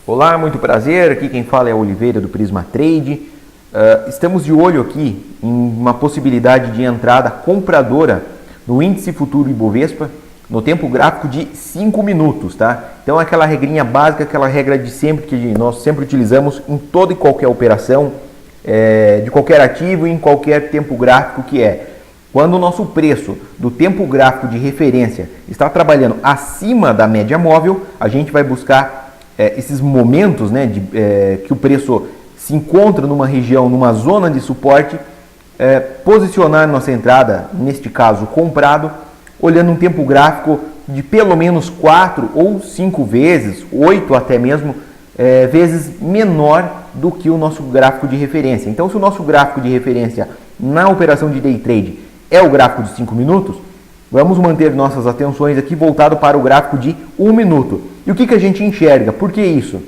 Olá, muito prazer, aqui quem fala é o Oliveira do Prisma Trade. Estamos de olho aqui em uma possibilidade de entrada compradora no índice futuro Ibovespa no tempo gráfico de 5 minutos, tá? Então aquela regrinha básica, aquela regra de sempre que nós sempre utilizamos em toda e qualquer operação, de qualquer ativo e em qualquer tempo gráfico, que é quando o nosso preço do tempo gráfico de referência está trabalhando acima da média móvel, a gente vai buscar esses momentos, né, que o preço se encontra numa região, numa zona de suporte, posicionar nossa entrada, neste caso comprado, olhando um tempo gráfico de pelo menos 4 ou 5 vezes, 8 até mesmo, vezes menor do que o nosso gráfico de referência. Então, se o nosso gráfico de referência na operação de day trade é o gráfico de 5 minutos, vamos manter nossas atenções aqui voltado para o gráfico de 1 minuto. E o que a gente enxerga? Por que isso?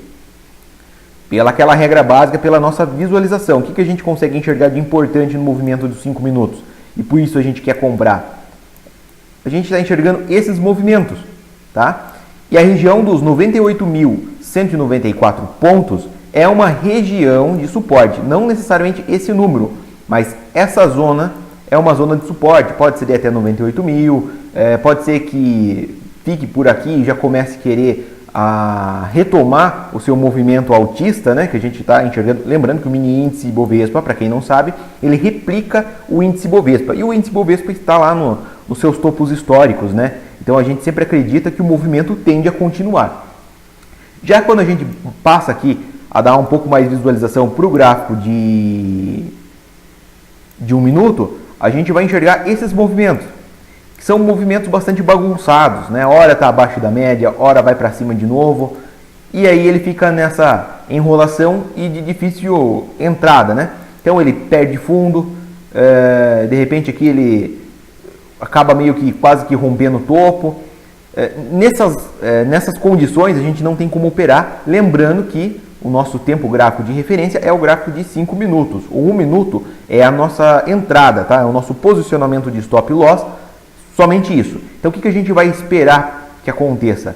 Pela aquela regra básica, pela nossa visualização. O que a gente consegue enxergar de importante no movimento dos 5 minutos? E por isso a gente quer comprar. A gente está enxergando esses movimentos, tá? E a região dos 98.194 pontos é uma região de suporte. Não necessariamente esse número, mas essa zona é uma zona de suporte. Pode ser até 98 mil, pode ser que fique por aqui e já comece a querer retomar o seu movimento altista, né, que a gente está enxergando. Lembrando que o mini índice Ibovespa, para quem não sabe, ele replica o índice Ibovespa. E o índice Ibovespa está lá nos seus topos históricos, né? Então a gente sempre acredita que o movimento tende a continuar. Já quando a gente passa aqui a dar um pouco mais de visualização para o gráfico de 1 minuto, a gente vai enxergar esses movimentos, que são movimentos bastante bagunçados, né? Ora está abaixo da média, ora vai para cima de novo, e aí ele fica nessa enrolação e de difícil entrada, né? Então ele perde fundo, de repente aqui ele acaba meio que quase que rompendo o topo. Nessas condições a gente não tem como operar, lembrando que o nosso tempo gráfico de referência é o gráfico de 5 minutos. O 1 minuto é a nossa entrada, tá? É o nosso posicionamento de stop loss, somente isso. Então o que a gente vai esperar que aconteça?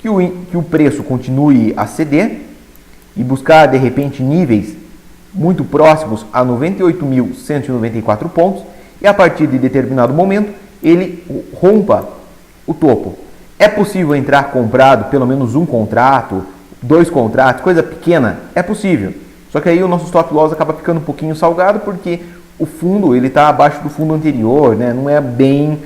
Que o preço continue a ceder e buscar de repente níveis muito próximos a 98.194 pontos, e a partir de determinado momento ele rompa o topo. É possível entrar comprado pelo menos um contrato, 2 contratos, coisa pequena? É possível. Só que aí o nosso stop loss acaba ficando um pouquinho salgado, porque o fundo ele está abaixo do fundo anterior, né? Não é bem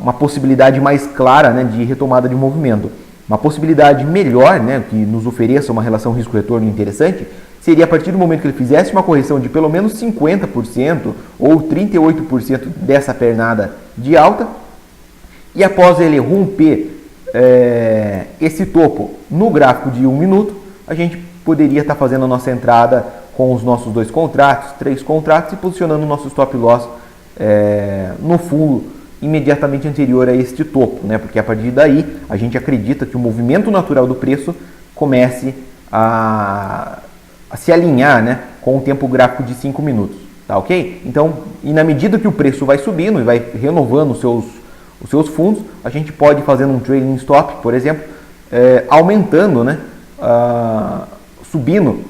uma possibilidade mais clara, né, de retomada de movimento. Uma possibilidade melhor, né, que nos ofereça uma relação risco-retorno interessante, seria a partir do momento que ele fizesse uma correção de pelo menos 50% ou 38% dessa pernada de alta, e após ele romper esse topo no gráfico de 1 minuto, a gente poderia estar fazendo a nossa entrada com os nossos 2 contratos, 3 contratos, e posicionando o nosso stop loss no fundo imediatamente anterior a este topo, né? Porque a partir daí a gente acredita que o movimento natural do preço comece a se alinhar, né, com o tempo gráfico de 5 minutos, tá ok? Então, e na medida que o preço vai subindo e vai renovando os seus fundos, a gente pode fazer um trailing stop, por exemplo, aumentando, né, subindo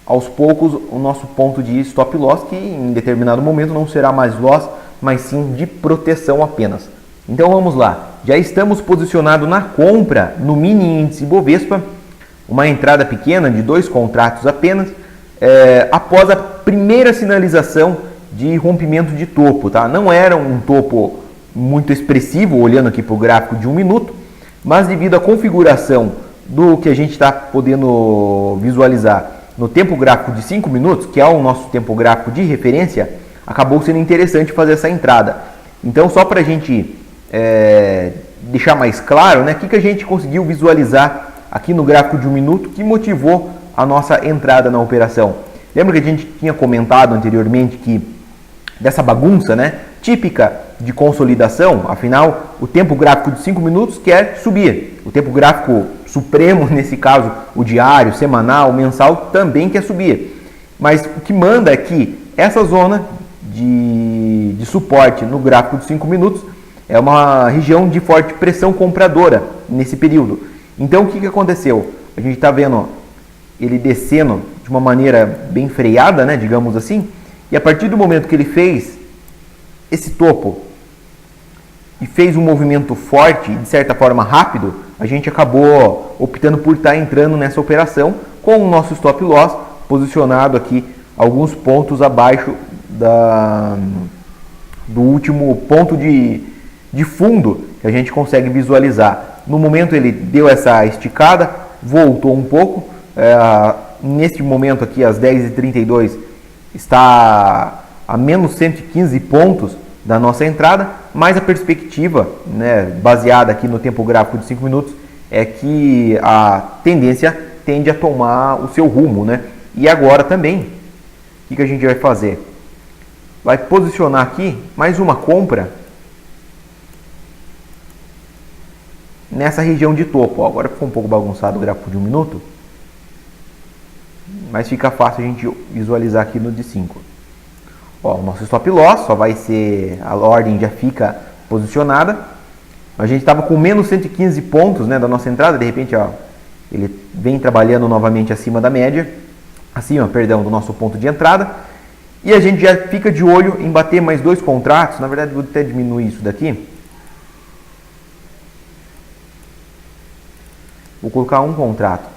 aos poucos o nosso ponto de stop loss, que em determinado momento não será mais loss, mas sim de proteção apenas. Então vamos lá, já estamos posicionados na compra no mini índice Ibovespa, uma entrada pequena de 2 contratos apenas, após a primeira sinalização de rompimento de topo, tá? Não era um topo muito expressivo, olhando aqui para o gráfico de 1 minuto, mas devido à configuração do que a gente está podendo visualizar no tempo gráfico de 5 minutos, que é o nosso tempo gráfico de referência, acabou sendo interessante fazer essa entrada. Então, só para a gente deixar mais claro, né, o que a gente conseguiu visualizar aqui no gráfico de 1 minuto que motivou a nossa entrada na operação. Lembra que a gente tinha comentado anteriormente que dessa bagunça, né, típica de consolidação, afinal, o tempo gráfico de 5 minutos quer subir. O tempo gráfico supremo, nesse caso, o diário, semanal, mensal, também quer subir. Mas o que manda é que essa zona de suporte no gráfico de 5 minutos é uma região de forte pressão compradora nesse período. Então o que aconteceu? A gente está vendo ele descendo de uma maneira bem freada, né, digamos assim, e a partir do momento que ele fez esse topo e fez um movimento forte e de certa forma rápido, a gente acabou optando por estar entrando nessa operação com o nosso stop loss posicionado aqui alguns pontos abaixo do último ponto de fundo que a gente consegue visualizar. No momento ele deu essa esticada, voltou um pouco, neste momento aqui às 10h32 está a menos 115 pontos da nossa entrada, mas a perspectiva, né, baseada aqui no tempo gráfico de 5 minutos, é que a tendência tende a tomar o seu rumo, né? E agora também, o que a gente vai fazer? Vai posicionar aqui mais uma compra nessa região de topo. Agora ficou um pouco bagunçado o gráfico de 1 minuto, mas fica fácil a gente visualizar aqui no de 5. Ó, o nosso stop loss só vai ser, a ordem já fica posicionada. A gente estava com menos 115 pontos, né, da nossa entrada, de repente, ó, ele vem trabalhando novamente acima da média, do nosso ponto de entrada. E a gente já fica de olho em bater mais 2 contratos. Na verdade, vou até diminuir isso daqui. Vou colocar um contrato.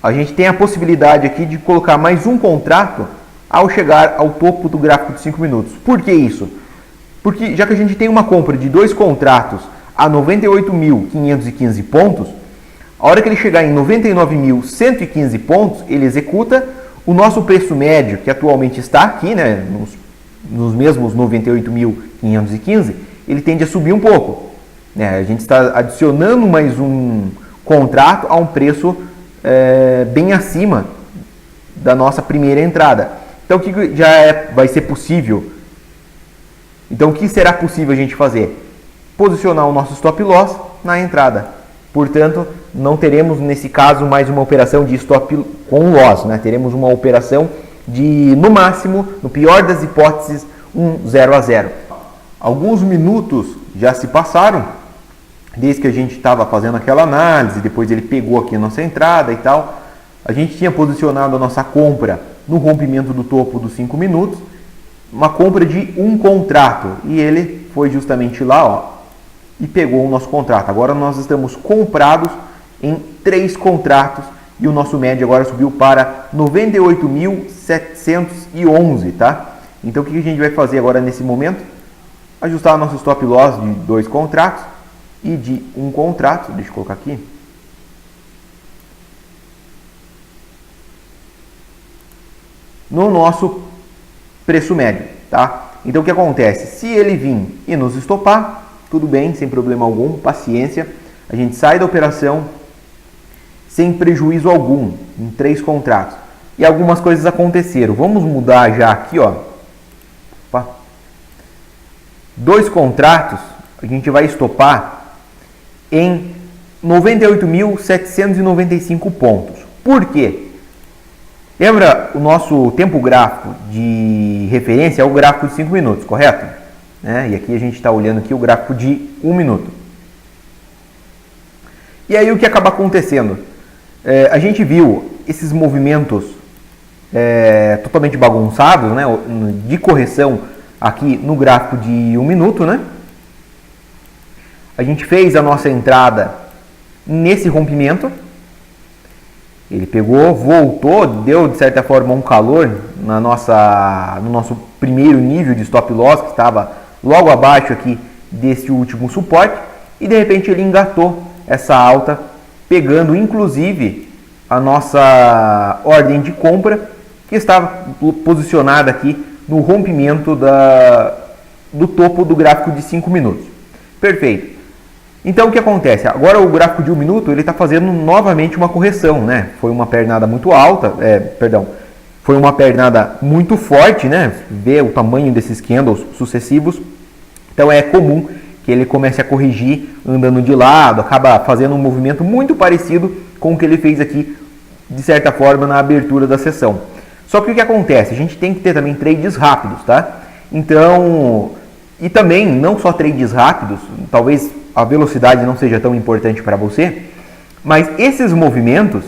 A gente tem a possibilidade aqui de colocar mais um contrato ao chegar ao topo do gráfico de 5 minutos. Por que isso? Porque já que a gente tem uma compra de 2 contratos a 98.515 pontos, a hora que ele chegar em 99.115 pontos, ele executa o nosso preço médio, que atualmente está aqui, né, nos mesmos 98.515, ele tende a subir um pouco. Né? A gente está adicionando mais um contrato a um preço bem acima da nossa primeira entrada. Então, o que vai ser possível? Então, o que será possível a gente fazer? Posicionar o nosso stop loss na entrada. Portanto, não teremos, nesse caso, mais uma operação de stop com loss. Né? Teremos uma operação de, no máximo, no pior das hipóteses, um 0 a 0. Alguns minutos já se passaram, desde que a gente estava fazendo aquela análise, depois ele pegou aqui a nossa entrada e tal. A gente tinha posicionado a nossa compra no rompimento do topo dos 5 minutos, uma compra de um contrato, e ele foi justamente lá, ó, e pegou o nosso contrato. Agora nós estamos comprados em 3 contratos e o nosso médio agora subiu para 98.711, tá? Então o que a gente vai fazer agora nesse momento? Ajustar o nosso stop loss de 2 contratos e de um contrato, deixa eu colocar aqui. No nosso preço médio, tá? Então o que acontece? Se ele vir e nos estopar, tudo bem, sem problema algum, paciência. A gente sai da operação sem prejuízo algum em 3 contratos. E algumas coisas aconteceram. Vamos mudar já aqui, ó. Opa. 2 contratos, a gente vai estopar em 98.795 pontos. Por quê? Lembra, o nosso tempo gráfico de referência é o gráfico de 5 minutos, correto? E aqui a gente está olhando aqui o gráfico de 1 minuto. E aí o que acaba acontecendo? A gente viu esses movimentos totalmente bagunçados, né, de correção aqui no gráfico de 1 minuto. Né? A gente fez a nossa entrada nesse rompimento. Ele pegou, voltou, deu de certa forma um calor no nosso primeiro nível de stop loss, que estava logo abaixo aqui desse último suporte, e de repente ele engatou essa alta, pegando inclusive a nossa ordem de compra, que estava posicionada aqui no rompimento do topo do gráfico de 5 minutos. Perfeito. Então o que acontece? Agora o gráfico de 1 minuto ele está fazendo novamente uma correção, né? Foi uma pernada muito alta, foi uma pernada muito forte, né? Vê o tamanho desses candles sucessivos. Então é comum que ele comece a corrigir andando de lado, acaba fazendo um movimento muito parecido com o que ele fez aqui, de certa forma, na abertura da sessão. Só que o que acontece? A gente tem que ter também trades rápidos, tá? Então, e também não só trades rápidos, talvez a velocidade não seja tão importante para você, mas esses movimentos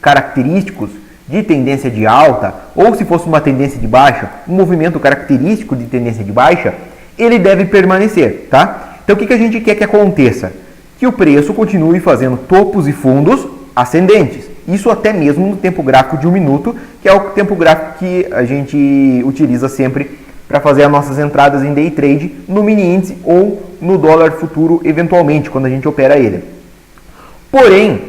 característicos de tendência de alta, ou se fosse uma tendência de baixa, um movimento característico de tendência de baixa, ele deve permanecer, tá? Então o que a gente quer que aconteça? Que o preço continue fazendo topos e fundos ascendentes. Isso até mesmo no tempo gráfico de 1 minuto, que é o tempo gráfico que a gente utiliza sempre para fazer as nossas entradas em day trade no mini índice ou no dólar futuro, eventualmente, quando a gente opera ele. Porém,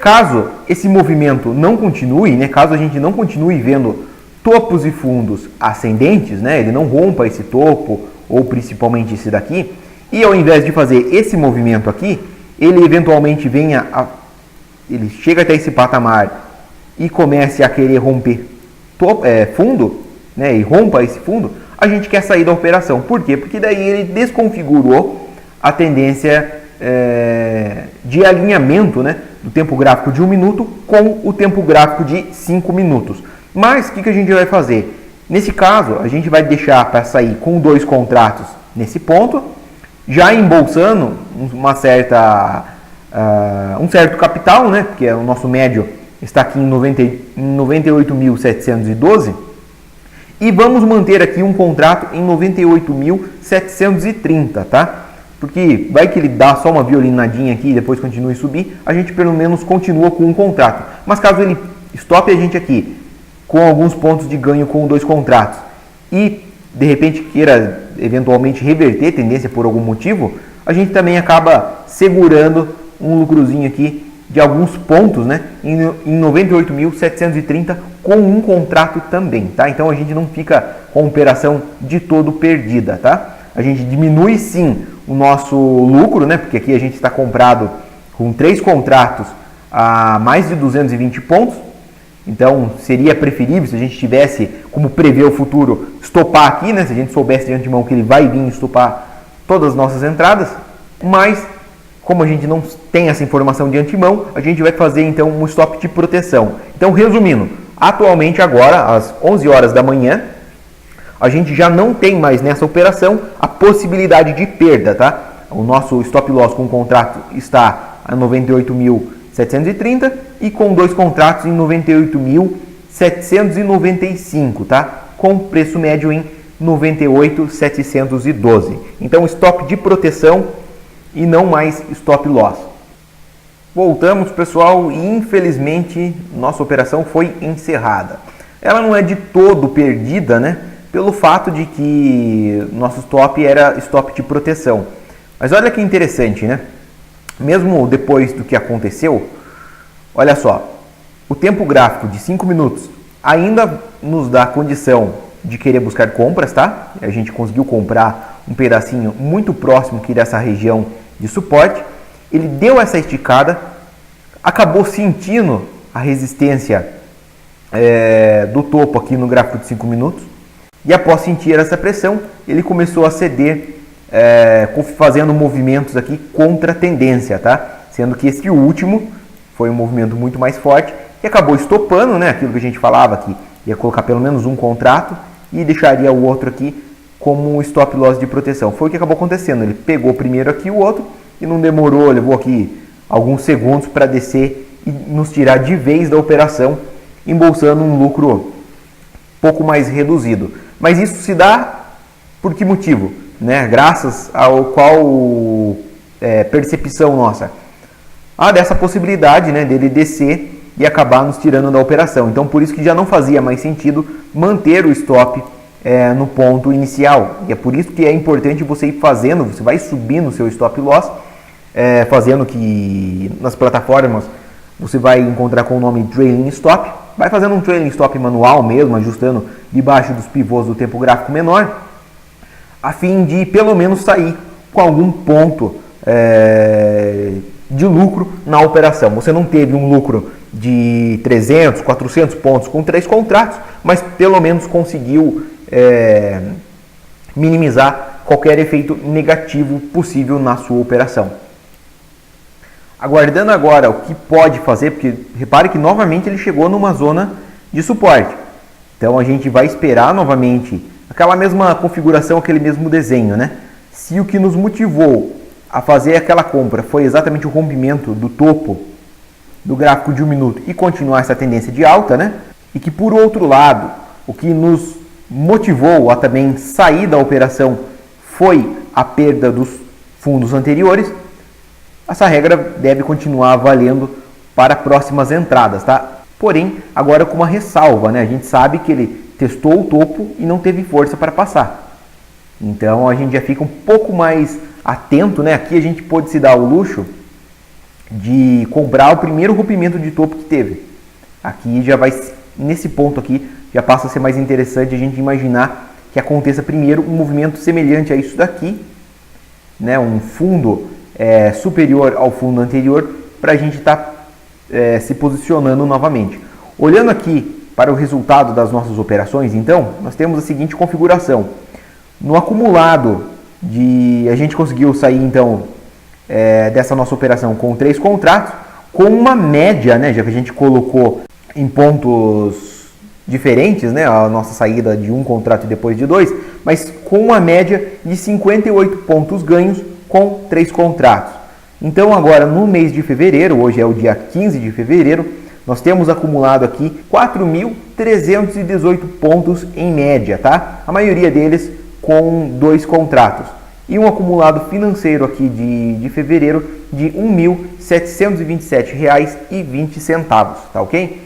caso esse movimento não continue, né, caso a gente não continue vendo topos e fundos ascendentes, né, ele não rompa esse topo, ou principalmente esse daqui, e ao invés de fazer esse movimento aqui, ele eventualmente ele chega até esse patamar e comece a querer romper fundo, né, e rompa esse fundo, a gente quer sair da operação. Por quê? Porque daí ele desconfigurou a tendência de alinhamento, né, do tempo gráfico de 1 minuto com o tempo gráfico de 5 minutos. Mas o que a gente vai fazer? Nesse caso, a gente vai deixar para sair com 2 contratos nesse ponto, já embolsando um certo capital, né, porque o nosso médio está aqui em 98.712, e vamos manter aqui um contrato em 98.730, tá? Porque vai que ele dá só uma violinadinha aqui e depois continue a subir, a gente pelo menos continua com um contrato. Mas caso ele stoppe a gente aqui com alguns pontos de ganho com 2 contratos e de repente queira eventualmente reverter tendência por algum motivo, a gente também acaba segurando um lucrozinho aqui de alguns pontos, né, em 98.730 com um contrato também, tá? Então a gente não fica com a operação de todo perdida, tá? A gente diminui sim o nosso lucro, né, porque aqui a gente está comprado com 3 contratos a mais de 220 pontos, então seria preferível se a gente tivesse como prever o futuro, estopar aqui, né, se a gente soubesse de antemão que ele vai vir estopar todas as nossas entradas, mas como a gente não tem essa informação de antemão, a gente vai fazer então um stop de proteção. Então, resumindo, atualmente agora, às 11 horas da manhã, a gente já não tem mais nessa operação a possibilidade de perda, tá? O nosso stop loss com o contrato está a 98.730 e com 2 contratos em 98.795, tá? Com preço médio em 98.712. Então, stop de proteção e não mais stop loss. Voltamos, pessoal, e infelizmente nossa operação foi encerrada. Ela não é de todo perdida, né? Pelo fato de que nosso stop era stop de proteção. Mas olha que interessante, né? Mesmo depois do que aconteceu, olha só, o tempo gráfico de 5 minutos ainda nos dá condição de querer buscar compras, tá? A gente conseguiu comprar um pedacinho muito próximo aqui dessa região de suporte. Ele deu essa esticada, acabou sentindo a resistência do topo aqui no gráfico de 5 minutos, e após sentir essa pressão, ele começou a ceder, fazendo movimentos aqui contra a tendência, tá? Sendo que esse último foi um movimento muito mais forte, que acabou estopando, né, aquilo que a gente falava, que ia colocar pelo menos um contrato e deixaria o outro aqui como um stop loss de proteção. Foi o que acabou acontecendo. Ele pegou primeiro aqui o outro e não demorou, levou aqui alguns segundos para descer e nos tirar de vez da operação, embolsando um lucro pouco mais reduzido. Mas isso se dá por que motivo? Né? Graças ao qual percepção nossa? Dessa possibilidade, né, dele descer e acabar nos tirando da operação. Então, por isso que já não fazia mais sentido manter o stop no ponto inicial. E é por isso que é importante você ir fazendo, você vai subindo o seu stop loss, fazendo que nas plataformas você vai encontrar com o nome Trailing Stop. Vai fazendo um Trailing Stop manual mesmo, ajustando debaixo dos pivôs do tempo gráfico menor, a fim de pelo menos sair com algum ponto de lucro na operação. Você não teve um lucro de 300, 400 pontos com 3 contratos, mas pelo menos conseguiu minimizar qualquer efeito negativo possível na sua operação. Aguardando agora o que pode fazer, porque repare que novamente ele chegou numa zona de suporte. Então a gente vai esperar novamente aquela mesma configuração, aquele mesmo desenho, né? Se o que nos motivou a fazer aquela compra foi exatamente o rompimento do topo do gráfico de 1 minuto e continuar essa tendência de alta, né? E que, por outro lado, o que nos motivou a também sair da operação foi a perda dos fundos anteriores, essa regra deve continuar valendo para próximas entradas, tá? Porém, agora com uma ressalva, né? A gente sabe que ele testou o topo e não teve força para passar. Então a gente já fica um pouco mais atento, né? Aqui a gente pode se dar o luxo de comprar o primeiro rompimento de topo que teve. Aqui já vai, nesse ponto aqui, já passa a ser mais interessante a gente imaginar que aconteça primeiro um movimento semelhante a isso daqui, né? Um fundo superior ao fundo anterior, para a gente estar se posicionando novamente. Olhando aqui para o resultado das nossas operações, então, nós temos a seguinte configuração. No acumulado, a gente conseguiu sair, então, dessa nossa operação com 3 contratos, com uma média, né, já que a gente colocou em pontos diferentes, né, a nossa saída de um contrato e depois de 2, mas com uma média de 58 pontos ganhos com 3 contratos. Então agora no mês de fevereiro, hoje é o dia 15 de fevereiro, nós temos acumulado aqui 4.318 pontos em média, tá? A maioria deles com 2 contratos. E um acumulado financeiro aqui de fevereiro de R$ 1.727,20, tá ok?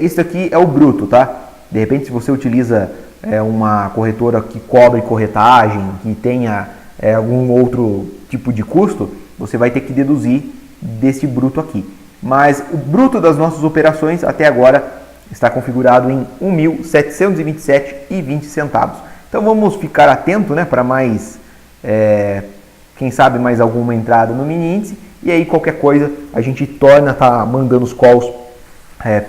Isso aqui é o bruto, tá? De repente, se você utiliza uma corretora que cobre corretagem, que tenha algum outro tipo de custo, você vai ter que deduzir desse bruto aqui. Mas o bruto das nossas operações até agora está configurado em R$ 1.727,20. Então vamos ficar atento, né, para mais, quem sabe mais alguma entrada no mini índice, e aí qualquer coisa a gente torna mandando os calls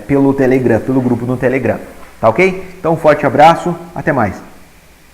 pelo Telegram, pelo grupo no Telegram, tá ok? Então um forte abraço, até mais.